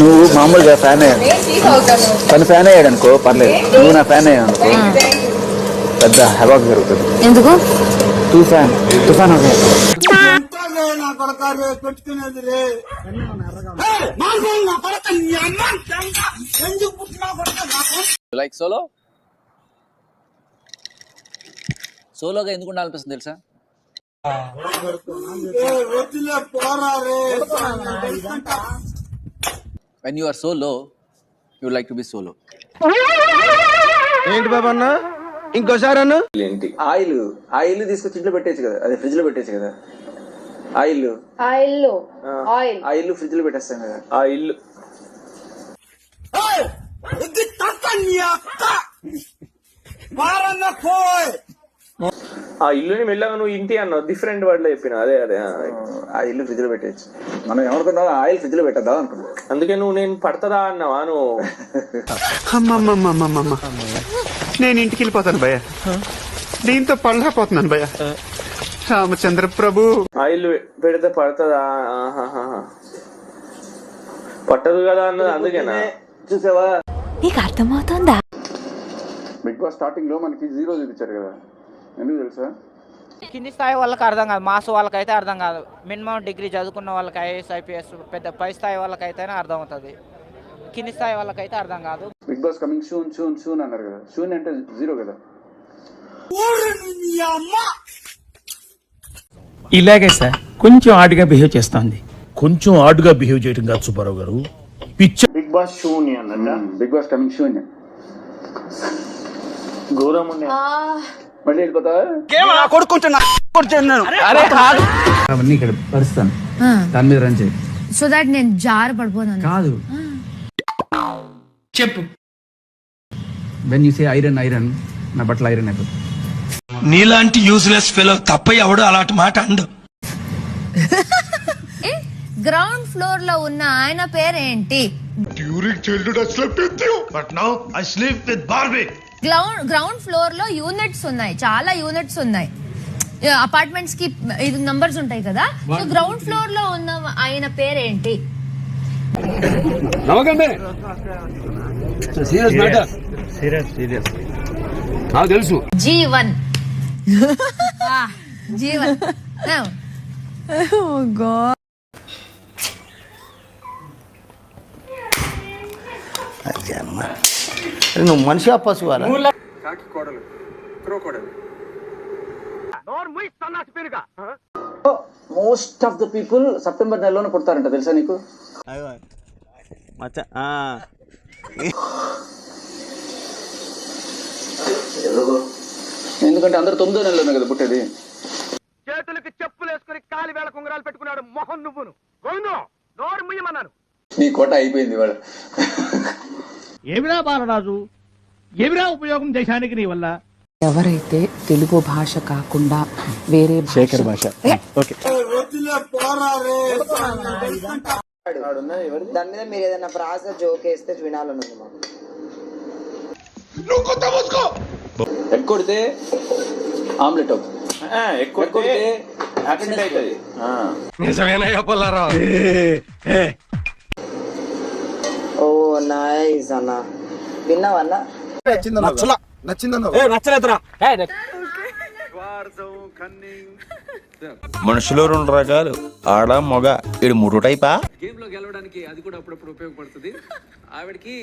నువ్వు మామూలుగా ఫ్యాన్ తను ఫ్యాన్ అయ్యాడు అనుకో పర్లేదు, నువ్వు నా ఫ్యాన్ అయ్యాడు అనుకో పెద్ద హవాక్ జరుగుతుంది. ఎందుకు తుఫాన్ లైక్ సోలో సోలోగా ఎందుకు ఉండాలనిపిస్తుంది తెలుసా? When you are solo, you would like to be solo. ఏంటి బాబా అన్న ఇంకోసారి అన్న ఏంటి ఆయిల్ తీసుకొచ్చి ఇంట్లో పెట్టేచ్చు కదా, అదే ఫ్రిడ్జ్ లో పెట్టేచ్చు కదా. ఆయిల్ ఫ్రిడ్జ్ లో పెట్టేస్తాం కదా. ఆ ఇల్లుని మెల్లగా నువ్వు ఇంటి అన్నావు, డిఫరెంట్ వర్డ్ లో చెప్పిన. అదే ఆ ఇల్లు ఫ్రిడ్జ్ లో పెట్టేయచ్చు. మనం ఏమనుకున్నాం, ఆయిల్ ఫ్రిడ్జ్ లో పెట్టద్దా అనుకున్నాం. అందుకే నువ్వు నేను పడతదా అన్నావా నువ్వు? నేను ఇంటికి వెళ్ళిపోతాను భయ్య, దీంతో పళ్ళపోతున్నాను భయ్య. రామచంద్ర ప్రభు ఆయిల్ పెడితే పడతదా? పట్టదు కదా అన్నది అందుకేనా? చూసావా, నీకు అర్థమవుతుందా? బిగ్ బాస్ స్టార్టింగ్ లో మనకి 0 చూపించారు కదా, ఎందుకు తెలుసా? కింది స్థాయి వాళ్ళకి అర్థం కాదు, మాస్ వాళ్ళకైతే అర్థం కాదు. మినిమం డిగ్రీ చదువుకున్న వాళ్ళకి ఐఏఎస్ ఐపీఎస్ పెద్ద పై స్థాయి వాళ్ళకైతేనే అర్థం అవుతుంది, కింది స్థాయి వాళ్ళకైతే అర్థం కాదు. బిగ్ బాస్ కమింగ్ షూన్ అన్నారు కదా, షూన్ అంటే 0 కదా. ఇలాగే సార్ కొంచెం ఆడుగా బిహేవ్ చేస్తోంది. కొంచెం ఆడుగా బిహేవ్ చేయడం కాదు సుబ్బారావు గారు, పిచ్చ. బిగ్ బాస్ షూన్ అన్నట్ట, బిగ్ బాస్ కమింగ్ షూన్ ఘోరం ఉండే. మళ్ళీ వెళ్ళిపోతా అవన్నీ ఇక్కడ పరుస్తాను, దాని మీద రన్ చేయి. సో దాట్ నేను జార పడిపోతాను కాదు, చెప్పు. వెన్ యూ సే ఐరన్ నా బట్టలు ఐరన్ అయిపోతుంది. నీలాంటి యూజ్లెస్ ఫెలో తప్ప ఎవడు అలాంటి మాట అండు. గ్రౌండ్ ఫ్లోర్ లో ఉన్న ఆయన పేరేంటి? గ్రౌండ్ ఫ్లోర్ లో యూనిట్స్ ఉన్నాయి, చాలా యూనిట్స్ ఉన్నాయి. అపార్ట్మెంట్స్ కి ఇది నంబర్స్ ఉంటాయి కదా. సో గ్రౌండ్ ఫ్లోర్ లో ఉన్న ఆయన పేరేంటి? తెలుసు, జీవన్. జీవన్. నువ్వు మనిషి పశువాలా? Most of the people September నెలలోనే పుడతారంట, తెలుసా నీకు? ఎందుకంటే అందరు 9వ నెలలోనే కదా పుట్టేది. చేతులకి చెప్పులు వేసుకుని కాలి వేళ కుంగరాలు పెట్టుకున్నాడు మొహం నువ్వును. గోవిందో నోరు ముయ్యమన్నాను. నీ కోట అయిపోయింది వాడు. ఏమిరా బాలరాజు, ఏమిరా ఉపయోగం దేశానికి నీ వల్ల? ఎవరైతే తెలుగు భాష కాకుండా వేరే శేఖర్ భాష ఓకే. దాని మీద మీరు ఏదైనా ప్రాస జోక్ వేస్తే వినాలని ఉంది మాకు. ఎగ్ కొడితే ఆమ్లెట్ అవుతుంది, ఎక్కువ కొడితే యాక్సిడెంట్ అవుతుంది. నిజమేనా పొల్లారావు? ఓ నైస్ అన్న, విన్నావన్నా? మనుషులు 2 రకాలు, ఆడ మొగ. ఇది 3 టైపా? గేమ్ లో గెలవడానికి అది కూడా అప్పుడప్పుడు ఉపయోగపడుతుంది. ఆవిడకి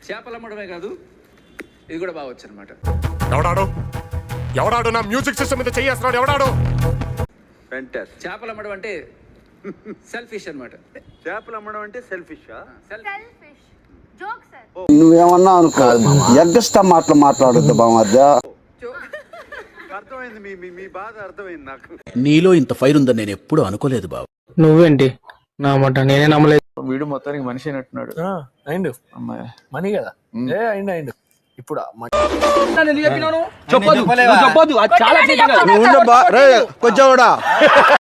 చేపలు అమ్మడమే కాదు, ఇది కూడా బాగొచ్చు అనమాట. ఎవడాడు నా మ్యూజిక్ సిస్టమ్ మీద చేస్తున్నాడు? ఎవడాడు? చేపలు అమ్మడం అంటే సెల్ఫిష్ అనమాట. చేపలు అమ్మడం అంటే సెల్ఫిష్. నువ్వేమన్నా అనుకో, ఎగ్గస్టా మాట్లాడొద్దు బామర్ద. అర్థమైంది, మీ బాధ అర్థమైంది నాకు. నీలో ఇంత ఫైర్ ఉందని నేను ఎప్పుడు అనుకోలేదు బాబు. నువ్వేంటి నా మాట నేనే నమ్మలేదు. వీడు మొత్తానికి మనిషి అయినట్టున్నాడు. అయిండు అమ్మాయి మనీ కదా. అయిండు ఇప్పుడు చెప్పొద్దు, చాలా కొంచెం కూడా